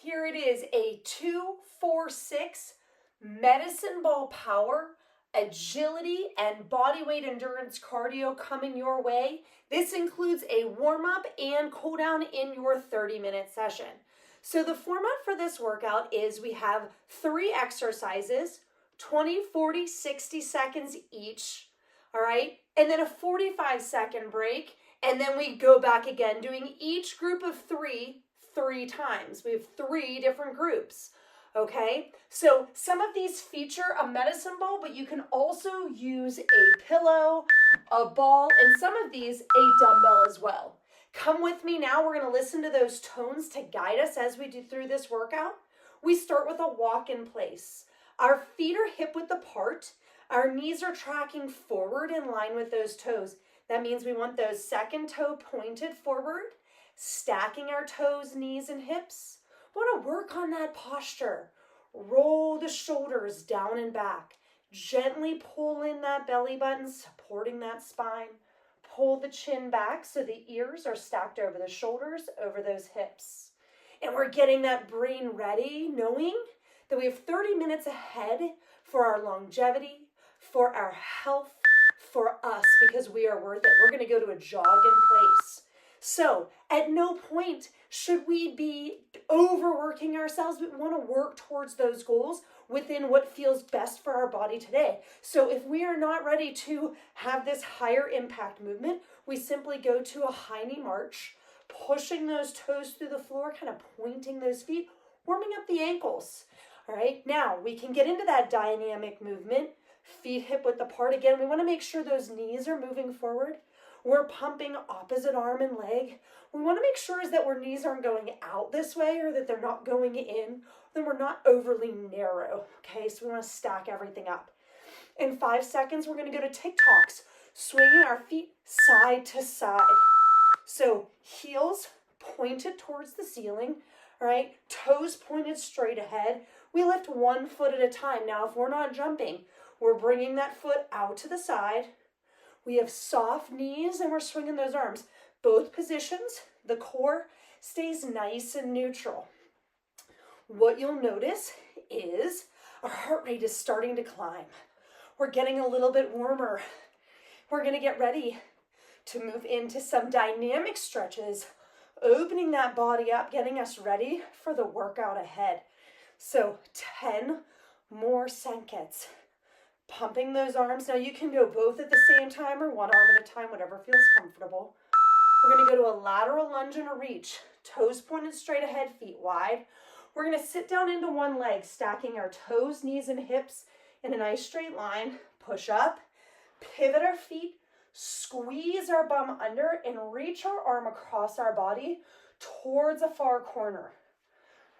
Here it is, a 2-4-6 medicine ball power, agility, and body weight endurance cardio coming your way. This includes a warm-up and cool down in your 30-minute session. So the format for this workout is we have 3 exercises, 20, 40, 60 seconds each, all right? And then a 45-second break, and then we go back again, doing each group of 3 times. We have 3 different groups, okay? So some of these feature a medicine ball, but you can also use a pillow, a ball, and some of these a dumbbell as well. Come with me now. We're going to listen to those tones to guide us as we do through this workout. We start with a walk in place. Our feet are hip width apart. Our knees are tracking forward in line with those toes. That means we want those second toe pointed forward, stacking our toes, knees, and hips. We want to work on that posture. Roll the shoulders down and back. Gently pull in that belly button, supporting that spine. Pull the chin back so the ears are stacked over the shoulders, over those hips. And we're getting that brain ready, knowing that we have 30 minutes ahead for our longevity, for our health, for us, because we are worth it. We're going to go to a jog in place. So at no point should we be overworking ourselves. We want to work towards those goals within what feels best for our body today. So if we are not ready to have this higher impact movement, we simply go to a high knee march, pushing those toes through the floor, kind of pointing those feet, warming up the ankles. All right, now we can get into that dynamic movement, feet hip width apart. Again, we want to make sure those knees are moving forward. We're pumping opposite arm and leg. We want to make sure is that our knees aren't going out this way or that they're not going in, then we're not overly narrow, okay? So we want to stack everything up. In 5 seconds, we're going to go to TikToks, swinging our feet side to side. So heels pointed towards the ceiling, all right? Toes pointed straight ahead. We lift 1 foot at a time. Now, if we're not jumping, we're bringing that foot out to the side. We have soft knees and we're swinging those arms. Both positions, the core stays nice and neutral. What you'll notice is our heart rate is starting to climb. We're getting a little bit warmer. We're going to get ready to move into some dynamic stretches, opening that body up, getting us ready for the workout ahead. So 10 more seconds. Pumping those arms. Now you can go both at the same time or one arm at a time, whatever feels comfortable. We're going to go to a lateral lunge and a reach. Toes pointed straight ahead, feet wide. We're going to sit down into one leg, stacking our toes, knees, and hips in a nice straight line. Push up, pivot our feet, squeeze our bum under, and reach our arm across our body towards a far corner.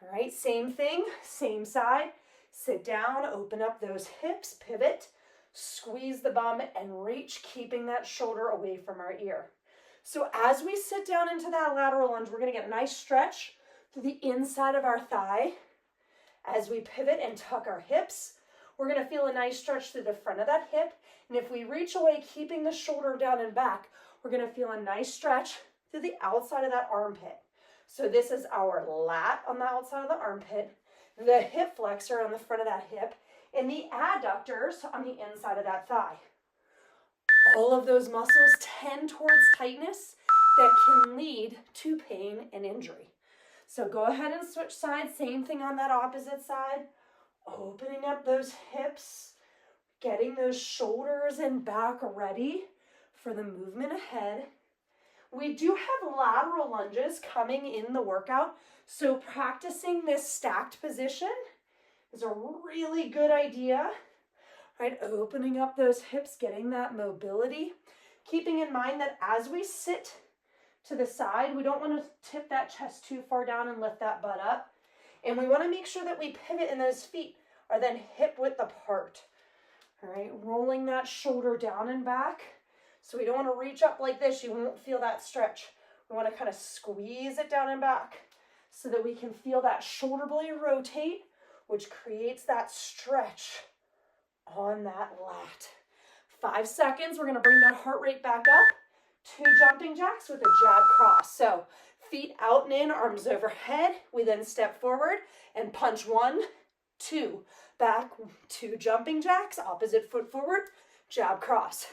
All right, same thing, same side. Sit down, open up those hips, pivot, squeeze the bum, and reach, keeping that shoulder away from our ear. So as we sit down into that lateral lunge, we're going to get a nice stretch through the inside of our thigh. As we pivot and tuck our hips, we're going to feel a nice stretch through the front of that hip. And if we reach away, keeping the shoulder down and back, we're going to feel a nice stretch through the outside of that armpit. So this is our lat on the outside of the armpit, the hip flexor on the front of that hip, and the adductors on the inside of that thigh. All of those muscles tend towards tightness that can lead to pain and injury. So go ahead and switch sides. Same thing on that opposite side. Opening up those hips, getting those shoulders and back ready for the movement ahead. We do have lateral lunges coming in the workout, so practicing this stacked position is a really good idea. Right, opening up those hips, getting that mobility, keeping in mind that as we sit to the side, we don't want to tip that chest too far down and lift that butt up. And we want to make sure that we pivot and those feet are then hip width apart. All right, rolling that shoulder down and back. So we don't want to reach up like this. You won't feel that stretch. We want to kind of squeeze it down and back so that we can feel that shoulder blade rotate, which creates that stretch on that lat. 5 seconds. We're going to bring that heart rate back up. 2 jumping jacks with a jab cross. So Feet out and in, arms overhead. We then step forward and punch 1, 2, back, 2 jumping jacks, opposite foot forward, jab, cross.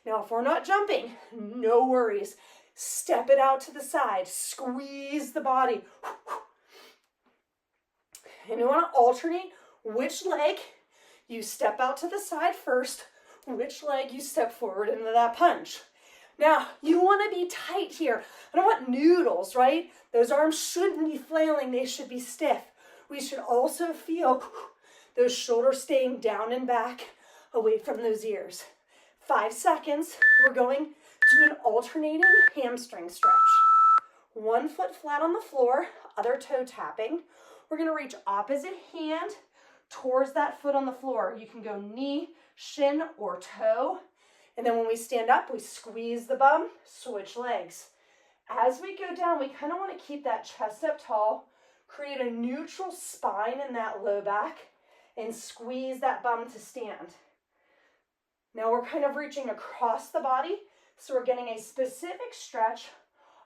Now, if we're not jumping, no worries. Step it out to the side, squeeze the body. And you want to alternate which leg you step out to the side first, which leg you step forward into that punch. Now, you want to be tight here. I don't want noodles, right? Those arms shouldn't be flailing. They should be stiff. We should also feel those shoulders staying down and back, away from those ears. 5 seconds. We're going to do an alternating hamstring stretch. 1 foot flat on the floor, other toe tapping. We're going to reach opposite hand towards that foot on the floor. You can go knee, shin, or toe. And then when we stand up, we squeeze the bum, switch legs. As we go down, we kind of want to keep that chest up tall, create a neutral spine in that low back, and squeeze that bum to stand. Now we're kind of reaching across the body, so we're getting a specific stretch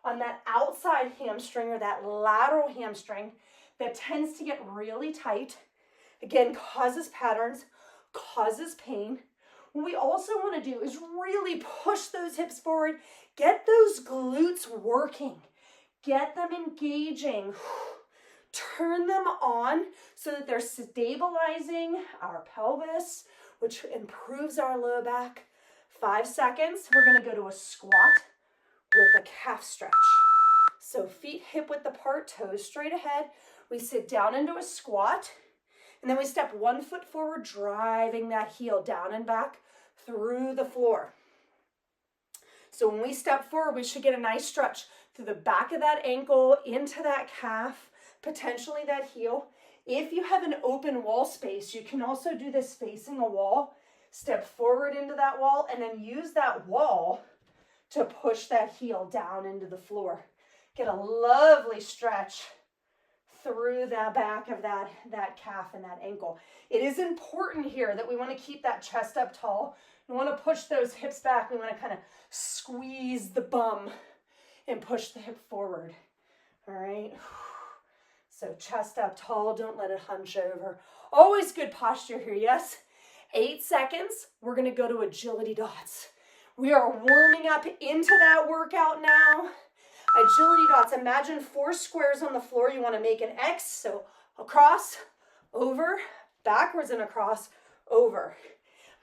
on that outside hamstring or that lateral hamstring that tends to get really tight. Again, causes patterns, causes pain. What we also want to do is really push those hips forward, get those glutes working, get them engaging, turn them on so that they're stabilizing our pelvis, which improves our low back. 5 seconds, we're going to go to a squat with a calf stretch. So feet hip width apart, toes straight ahead. We sit down into a squat. And then we step 1 foot forward, driving that heel down and back through the floor. So when we step forward, we should get a nice stretch through the back of that ankle, into that calf, potentially that heel. If you have an open wall space, you can also do this facing a wall. Step forward into that wall and then use that wall to push that heel down into the floor. Get a lovely stretch through the back of that calf and that ankle. It is important here that we want to keep that chest up tall. We want to push those hips back. We want to kind of squeeze the bum and push the hip forward. All right. So chest up tall, don't let it hunch over. Always good posture here, yes? 8 seconds, we're gonna go to agility dots. We are warming up into that workout now. Agility dots, imagine 4 squares on the floor. You wanna make an X, so across, over, backwards and across, over.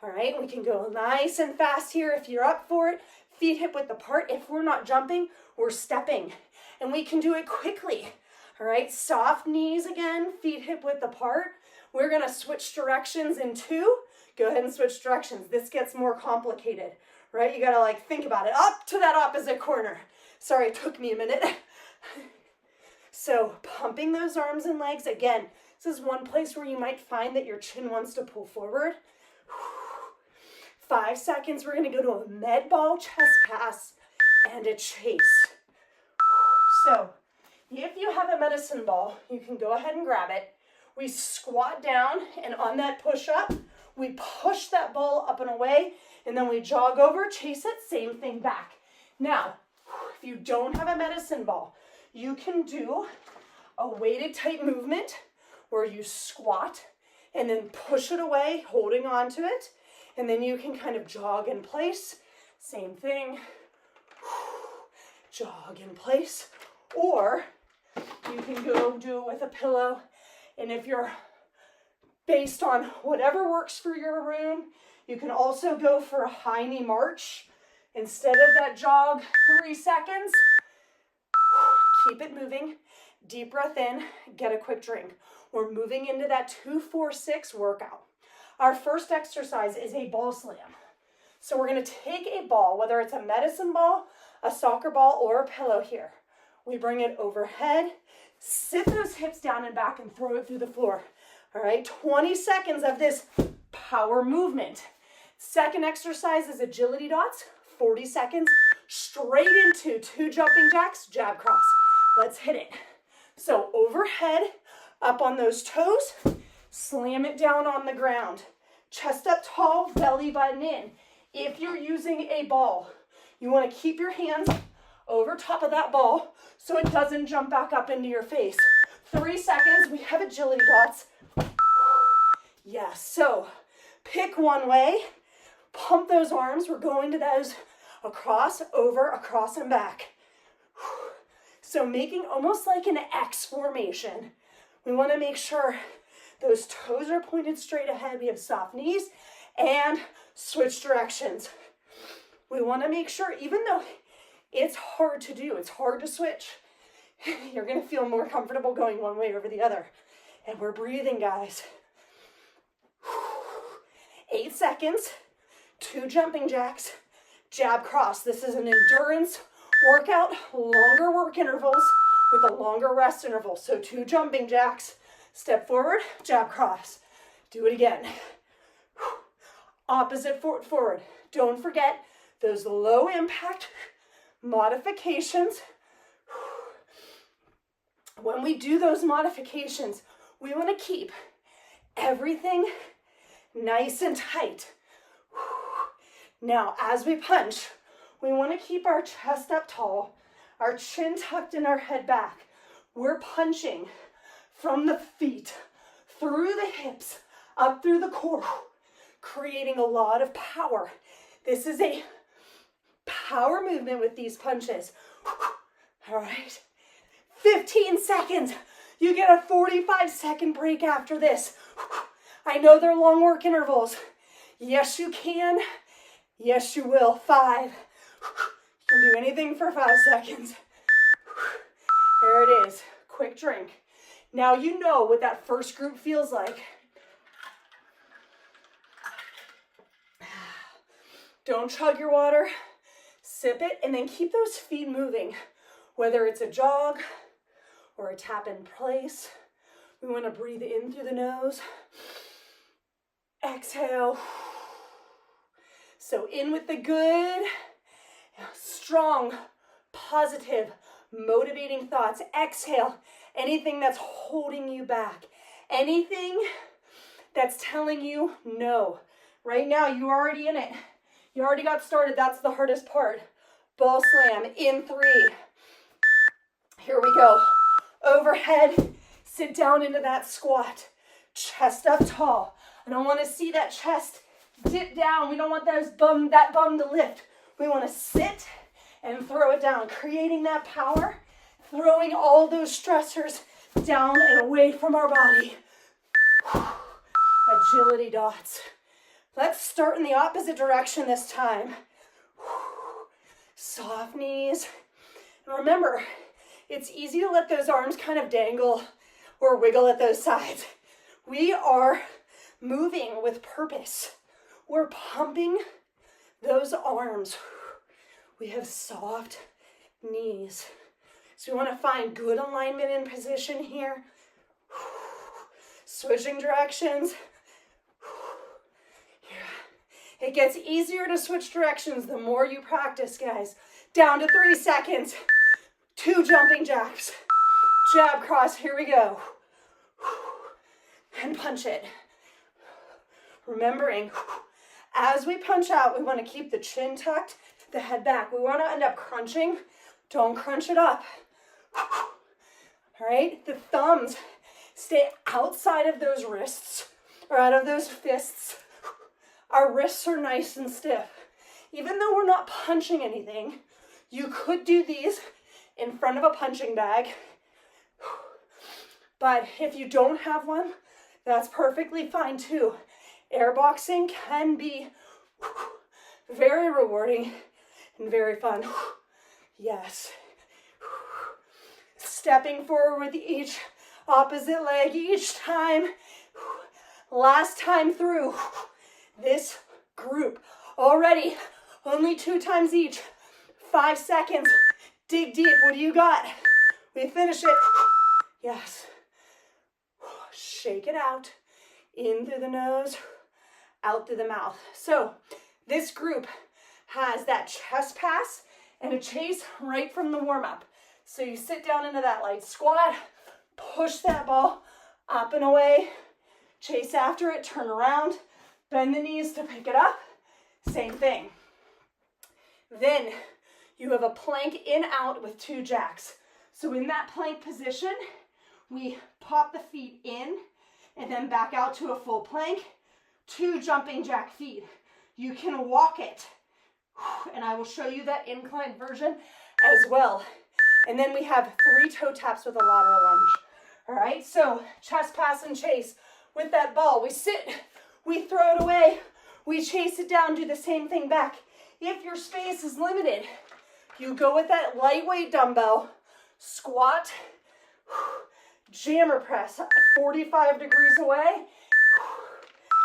All right, we can go nice and fast here if you're up for it. Feet hip width apart. If we're not jumping, we're stepping. And we can do it quickly. All right, soft knees again, feet hip width apart. We're gonna switch directions in 2. Go ahead and switch directions. This gets more complicated, right? You gotta think about it. Up to that opposite corner. Sorry, it took me a minute. So pumping those arms and legs. Again, this is one place where you might find that your chin wants to pull forward. 5 seconds, we're gonna go to a med ball chest pass and a chase. So, if you have a medicine ball, you can go ahead and grab it. We squat down, and on that push-up, we push that ball up and away, and then we jog over, chase it, same thing back. Now, if you don't have a medicine ball, you can do a weighted type movement where you squat and then push it away, holding on to it, and then you can kind of jog in place. Same thing, jog in place, or you can go do it with a pillow. And if you're based on whatever works for your room, you can also go for a high knee march. Instead of that jog, 3 seconds, keep it moving. Deep breath in, get a quick drink. We're moving into that 2-4-6 workout. Our first exercise is a ball slam. So we're gonna take a ball, whether it's a medicine ball, a soccer ball, or a pillow here. We bring it overhead, sit those hips down and back and throw it through the floor. All right, 20 seconds of this power movement. Second exercise is agility dots, 40 seconds, straight into 2 jumping jacks, jab cross. Let's hit it. So overhead, up on those toes, slam it down on the ground. Chest up tall, belly button in. If you're using a ball, you want to keep your hands over top of that ball so it doesn't jump back up into your face. 3 seconds, we have agility dots. Yes, so pick one way, pump those arms. We're going to those across, over, across, and back. So making almost like an X formation. We want to make sure those toes are pointed straight ahead. We have soft knees and switch directions. We want to make sure, even though it's hard to do, it's hard to switch, you're going to feel more comfortable going one way over the other. And we're breathing, guys. 8 seconds, 2 jumping jacks, jab cross. This is an endurance workout, longer work intervals with a longer rest interval. So 2 jumping jacks, step forward, jab cross. Do it again. Opposite forward. Don't forget those low impact modifications. When we do those modifications, we want to keep everything nice and tight. Now, as we punch, we want to keep our chest up tall, our chin tucked and our head back. We're punching from the feet, through the hips, up through the core, creating a lot of power. This is a power movement with these punches. All right. 15 seconds. You get a 45-second break after this. I know they're long work intervals. Yes, you can. Yes, you will. 5. You can do anything for 5 seconds. There it is. Quick drink. Now you know what that first group feels like. Don't chug your water. Sip it and then keep those feet moving. Whether it's a jog or a tap in place. We want to breathe in through the nose. Exhale. So in with the good, strong, positive, motivating thoughts. Exhale. Anything that's holding you back. Anything that's telling you no. Right now, you're already in it. You already got started. That's the hardest part. Ball slam in 3. Here we go. Overhead. Sit down into that squat. Chest up tall. I don't want to see that chest dip down. We don't want that bum to lift. We want to sit and throw it down, creating that power, throwing all those stressors down and away from our body. Agility dots. Let's start in the opposite direction this time. Soft knees. And remember, it's easy to let those arms kind of dangle or wiggle at those sides. We are moving with purpose. We're pumping those arms. We have soft knees. So we want to find good alignment in position here. Switching directions. It gets easier to switch directions the more you practice, guys. Down to 3 seconds. 2 jumping jacks. Jab cross, here we go. And punch it. Remembering, as we punch out, we want to keep the chin tucked, the head back. We want to end up crunching. Don't crunch it up. All right, the thumbs stay outside of those wrists or out of those fists. Our wrists are nice and stiff. Even though we're not punching anything, you could do these in front of a punching bag. But if you don't have one, that's perfectly fine too. Airboxing can be very rewarding and very fun. Yes. Stepping forward with each opposite leg each time. Last time through this group. Already, only 2 times each. 5 seconds. Dig deep. What do you got? We finish it. Yes. Shake it out. In through the nose, out through the mouth. So this group has that chest pass and a chase right from the warm-up. So you sit down into that light squat, push that ball up and away, chase after it, turn around, bend the knees to pick it up, same thing. Then you have a plank in out with 2 jacks. So in that plank position, we pop the feet in and then back out to a full plank, 2 jumping jack feet. You can walk it, and I will show you that incline version as well. And then we have 3 toe taps with a lateral lunge. All right, so chest pass and chase with that ball. We sit, we throw it away, we chase it down, do the same thing back. If your space is limited, you go with that lightweight dumbbell, squat, jammer press 45 degrees away,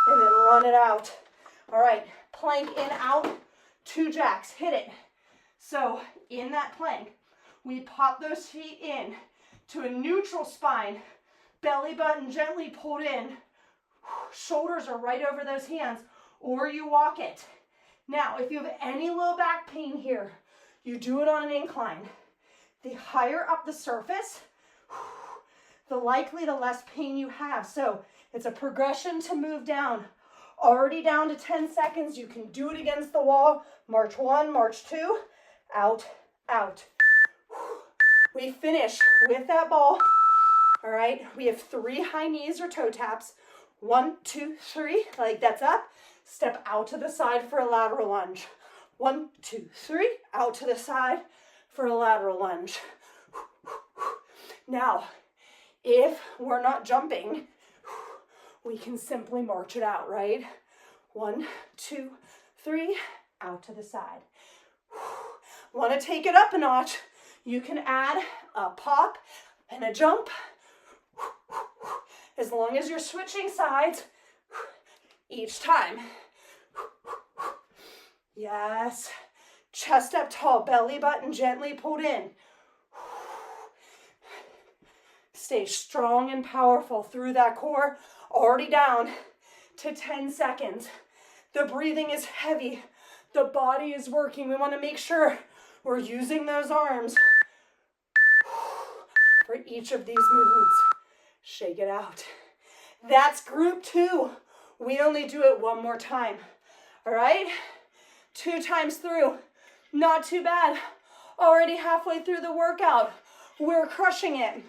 and then run it out. All right, plank in, out, 2 jacks, hit it. So in that plank, we pop those feet in to a neutral spine, belly button gently pulled in, shoulders are right over those hands, or you walk it. Now, if you have any low back pain here, you do it on an incline. The higher up the surface, the less pain you have. So it's a progression to move down. Already down to 10 seconds. You can do it against the wall. March 1, march 2, out, out. We finish with that ball. All right, we have 3 high knees or toe taps. 1, 2, 3, like that's up. Step out to the side for a lateral lunge. 1, 2, 3, out to the side for a lateral lunge. Now, if we're not jumping, we can simply march it out, right? 1, 2, 3, out to the side. Want to take it up a notch? You can add a pop and a jump. As long as you're switching sides each time. Yes. Chest up tall, belly button gently pulled in. Stay strong and powerful through that core. Already down to 10 seconds. The breathing is heavy. The body is working. We want to make sure we're using those arms for each of these movements. Shake it out. That's group 2. We only do it 1 more time. All right? 2 times through. Not too bad. Already halfway through the workout. We're crushing it.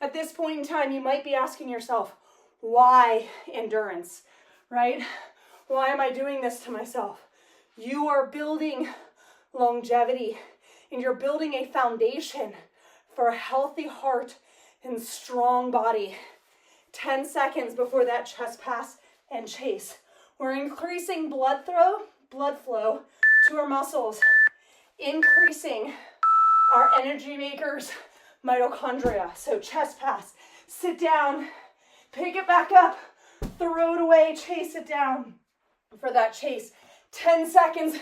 At this point in time, you might be asking yourself, why endurance, right? Why am I doing this to myself? You are building longevity, and you're building a foundation for a healthy heart and strong body. 10 seconds before that chest pass and chase. We're increasing blood flow to our muscles, increasing our energy makers, mitochondria. So chest pass, sit down, pick it back up, throw it away, chase it down. For that chase, 10 seconds,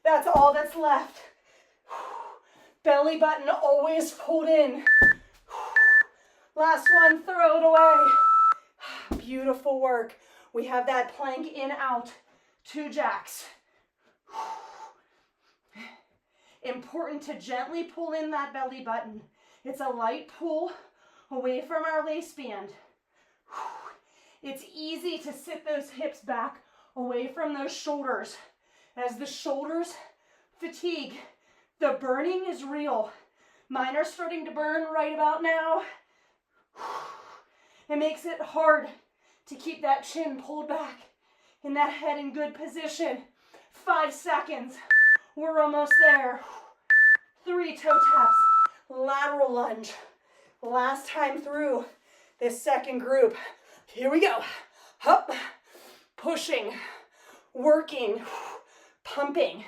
that's all that's left. Belly button always pulled in. Last one, throw it away. Beautiful work. We have that plank in, out, 2 jacks. Important to gently pull in that belly button. It's a light pull away from our waistband. It's easy to sit those hips back away from those shoulders. As the shoulders fatigue, the burning is real. Mine are starting to burn right about now. It makes it hard to keep that chin pulled back and that head in good position. 5 seconds. We're almost there. 3 toe taps. Lateral lunge. Last time through this second group. Here we go. Up. Pushing. Working. Pumping.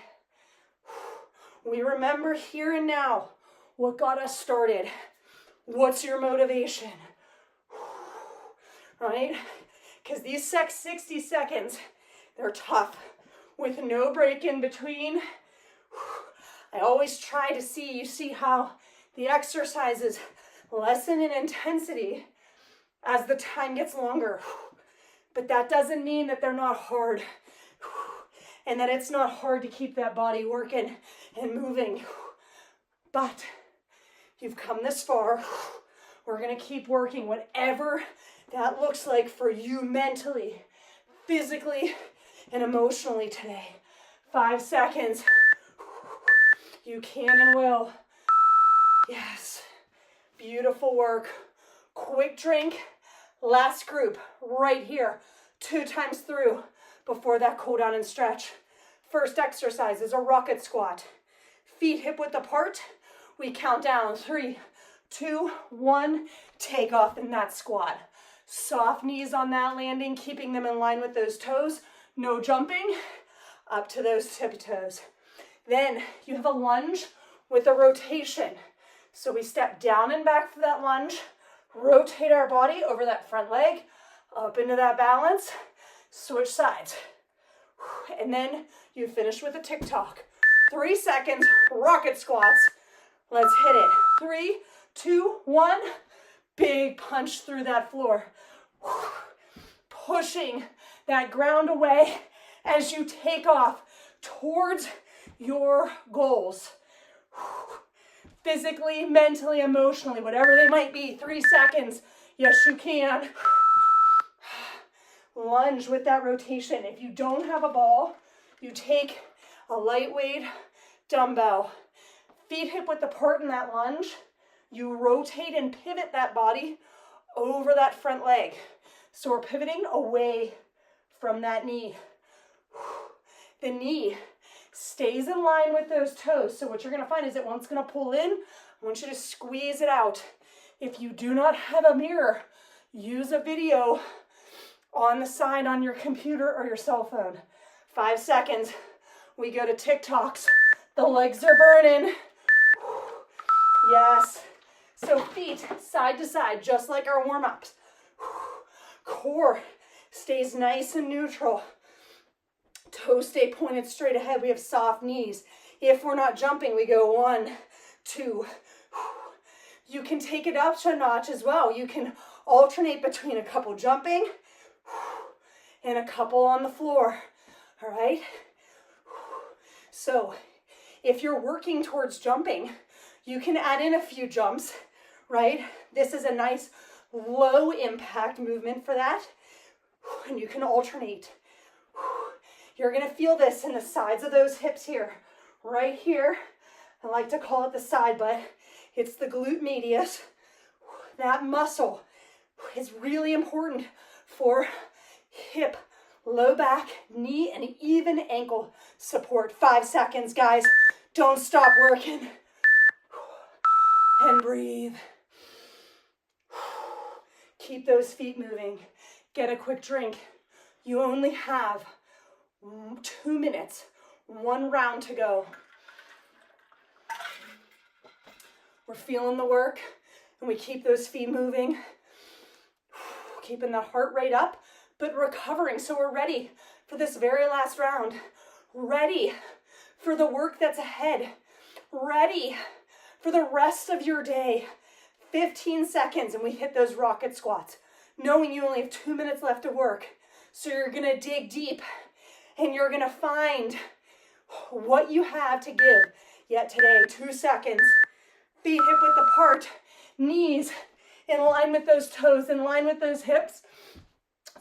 We remember here and now what got us started. What's your motivation? Right? Because these 60 seconds, they're tough with no break in between. I always try to see how the exercises lessen in intensity as the time gets longer. But that doesn't mean that they're not hard and that it's not hard to keep that body working and moving. But you've come this far. We're going to keep working whatever that looks like for you mentally, physically, and emotionally today. 5 seconds. You can and will. Yes. Beautiful work. Quick drink. Last group right here. 2 times through before that cool down and stretch. First exercise is a rocket squat. Feet hip width apart. We count down. 3, 2, 1. Take off in that squat. Soft knees on that landing, keeping them in line with those toes. No jumping. Up to those tippy toes. Then you have a lunge with a rotation. So we step down and back for that lunge. Rotate our body over that front leg. Up into that balance. Switch sides. And then you finish with a tick-tock. 3 seconds, rocket squats. Let's hit it. 3, 2, 1. Big punch through that floor. Pushing that ground away as you take off towards your goals. Physically, mentally, emotionally, whatever they might be. 3 seconds. Yes, you can. Lunge with that rotation. If you don't have a ball, you take a lightweight dumbbell. Feet hip width apart in that lunge. You rotate and pivot that body over that front leg. So we're pivoting away from that knee. The knee stays in line with those toes. So what you're going to find is that once it's going to pull in, I want you to squeeze it out. If you do not have a mirror, use a video on the side on your computer or your cell phone. 5 seconds. We go to TikToks. The legs are burning. Yes. So feet side to side, just like our warm-ups. Core stays nice and neutral. Toes stay pointed straight ahead. We have soft knees. If we're not jumping, we go 1, 2. You can take it up a notch as well. You can alternate between a couple jumping and a couple on the floor. All right? So if you're working towards jumping, you can add in a few jumps, right? This is a nice low impact movement for that. And you can alternate. You're going to feel this in the sides of those hips here. Right here. I like to call it the side butt. It's the glute medius. That muscle is really important for hip, low back, knee, and even ankle support. 5 seconds, guys. Don't stop working. And breathe. Keep those feet moving. Get a quick drink. You only have 2 minutes, 1 round to go. We're feeling the work, and we keep those feet moving, keeping the heart rate up, but recovering. So we're ready for this very last round. Ready for the work that's ahead. Ready for the rest of your day. 15 seconds, and we hit those rocket squats, knowing you only have 2 minutes left to work. So you're gonna dig deep, and you're gonna find what you have to give yet today. 2 seconds. Feet hip width apart. Knees in line with those toes, in line with those hips.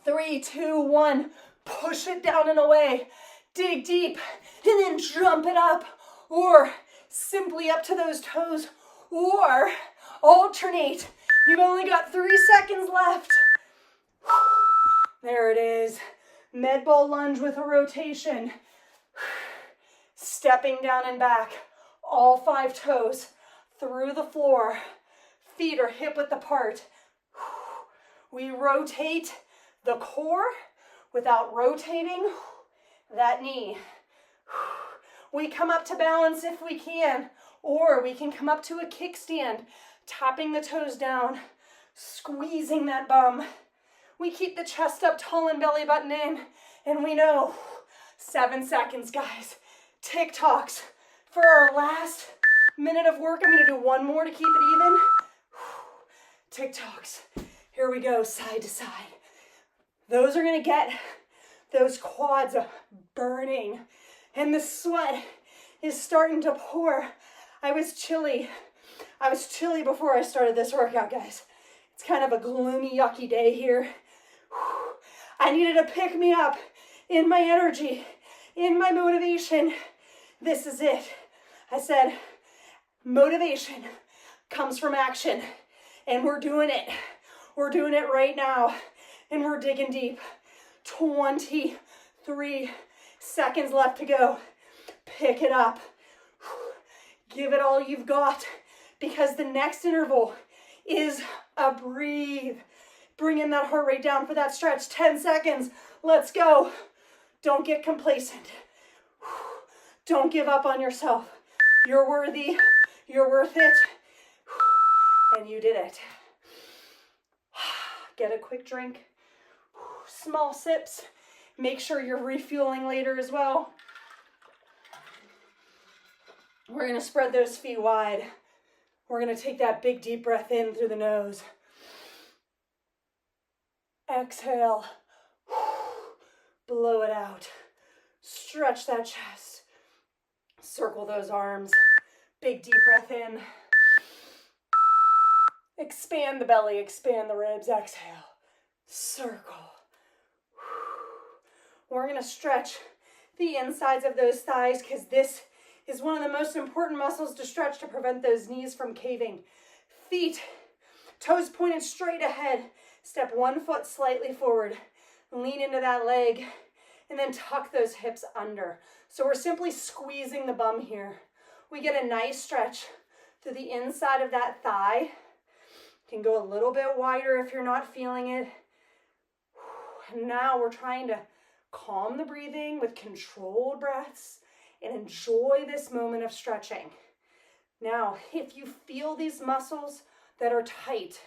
3, 2, 1. Push it down and away. Dig deep, and then jump it up. Or simply up to those toes. Or alternate. You've only got 3 seconds left. There it is. Med ball lunge with a rotation. Stepping down and back. All 5 toes through the floor. Feet are hip width apart. We rotate the core without rotating that knee. We come up to balance if we can, or we can come up to a kickstand, tapping the toes down, squeezing that bum. We keep the chest up tall and belly button in, and we know 7 seconds, guys. TikToks for our last minute of work. I'm going to do 1 more to keep it even. TikToks. Here we go, side to side. Those are going to get those quads burning, and the sweat is starting to pour. I was chilly before I started this workout, guys. It's kind of a gloomy, yucky day here. I needed to pick me up in my energy, in my motivation. This is it. I said, motivation comes from action, and we're doing it. We're doing it right now, and we're digging deep. 23 seconds left to go. Pick it up. Give it all you've got, because the next interval is a breathe. Bringing that heart rate down for that stretch. 10 seconds. Let's go. Don't get complacent. Don't give up on yourself. You're worthy. You're worth it. And you did it. Get a quick drink. Small sips. Make sure you're refueling later as well. We're going to spread those feet wide. We're going to take that big deep breath in through the nose. Exhale. Blow it out. Stretch that chest. Circle those arms. Big deep breath in. Expand the belly, expand the ribs. Exhale. Circle. We're going to stretch the insides of those thighs, because this is one of the most important muscles to stretch to prevent those knees from caving. Feet, toes pointed straight ahead. Step one foot slightly forward. Lean into that leg, and then tuck those hips under. So we're simply squeezing the bum here. We get a nice stretch through the inside of that thigh. Can go a little bit wider if you're not feeling it. And now we're trying to calm the breathing with controlled breaths and enjoy this moment of stretching. Now, if you feel these muscles that are tight,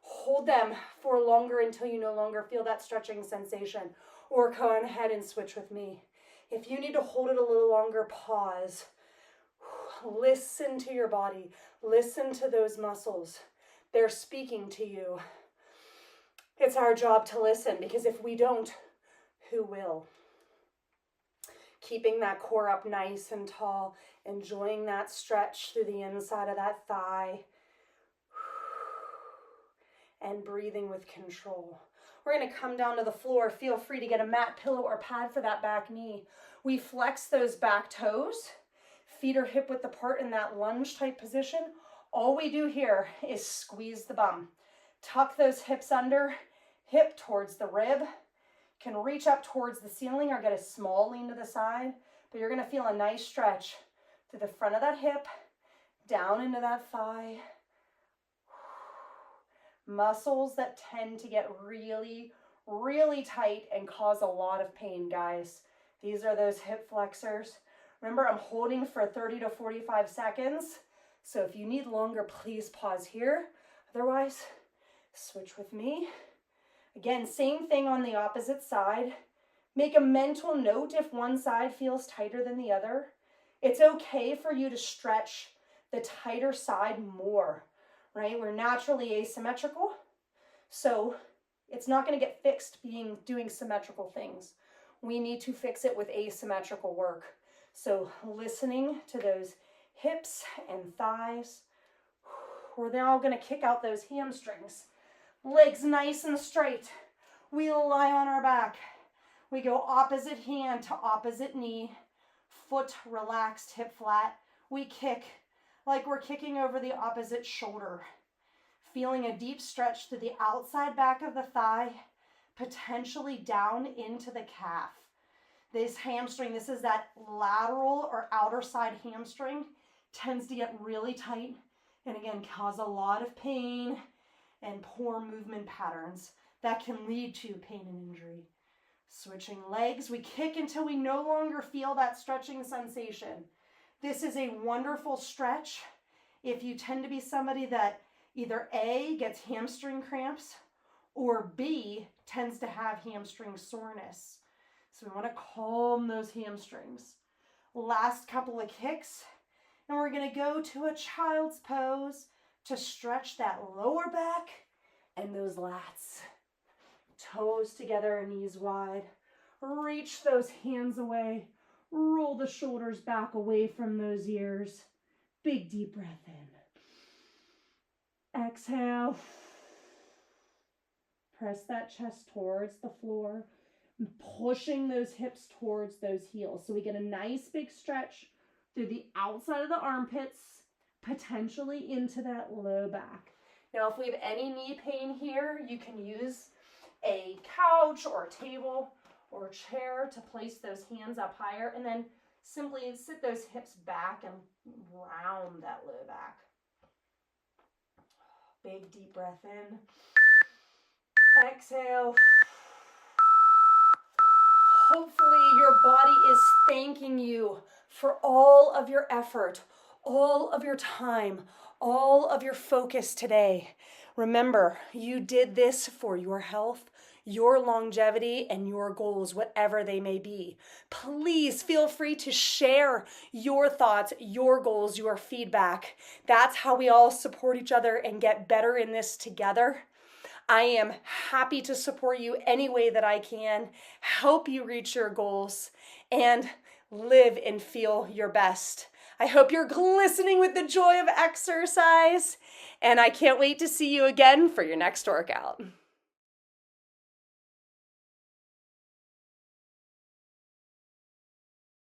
hold them for longer until you no longer feel that stretching sensation, or go ahead and switch with me. If you need to hold it a little longer, pause. Listen to your body. Listen to those muscles. They're speaking to you. It's our job to listen, because if we don't, who will? Keeping that core up nice and tall, enjoying that stretch through the inside of that thigh, and breathing with control. We're going to come down to the floor. Feel free to get a mat, pillow, or pad for that back knee. We flex those back toes. Feet are hip width apart in that lunge type position. All we do here is squeeze the bum. Tuck those hips under, hip towards the rib. Can reach up towards the ceiling or get a small lean to the side, but you're going to feel a nice stretch through the front of that hip, down into that thigh. Muscles that tend to get really, really tight and cause a lot of pain, guys. These are those hip flexors. Remember, I'm holding for 30 to 45 seconds. So if you need longer, please pause here. Otherwise, switch with me. Again, same thing on the opposite side. Make a mental note if one side feels tighter than the other. It's okay for you to stretch the tighter side more, right? We're naturally asymmetrical, so it's not going to get fixed doing symmetrical things. We need to fix it with asymmetrical work. So listening to those hips and thighs. We're now going to kick out those hamstrings. Legs nice and straight. We lie on our back. We go opposite hand to opposite knee. Foot relaxed, hip flat. We kick like we're kicking over the opposite shoulder. Feeling a deep stretch through the outside back of the thigh, potentially down into the calf. This hamstring, this is that lateral or outer side hamstring, tends to get really tight and again cause a lot of pain and poor movement patterns that can lead to pain and injury. Switching legs, we kick until we no longer feel that stretching sensation. This is a wonderful stretch if you tend to be somebody that either A, gets hamstring cramps, or B, tends to have hamstring soreness. So we want to calm those hamstrings. Last couple of kicks, and we're going to go to a child's pose to stretch that lower back and those lats. Toes together, knees wide. Reach those hands away. Roll the shoulders back away from those ears. Big deep breath in. Exhale. Press that chest towards the floor. pushing those hips towards those heels. So we get a nice big stretch through the outside of the armpits, potentially into that low back. Now, if we have any knee pain here, you can use a couch or a table or a chair to place those hands up higher, and then simply sit those hips back and round that low back. Big deep breath in. Exhale. Hopefully your body is thanking you for all of your effort, all of your time, all of your focus today. Remember, you did this for your health, your longevity, and your goals, whatever they may be. Please feel free to share your thoughts, your goals, your feedback. That's how we all support each other and get better in this together. I am happy to support you any way that I can, help you reach your goals, and live and feel your best. I hope you're glistening with the joy of exercise, and I can't wait to see you again for your next workout.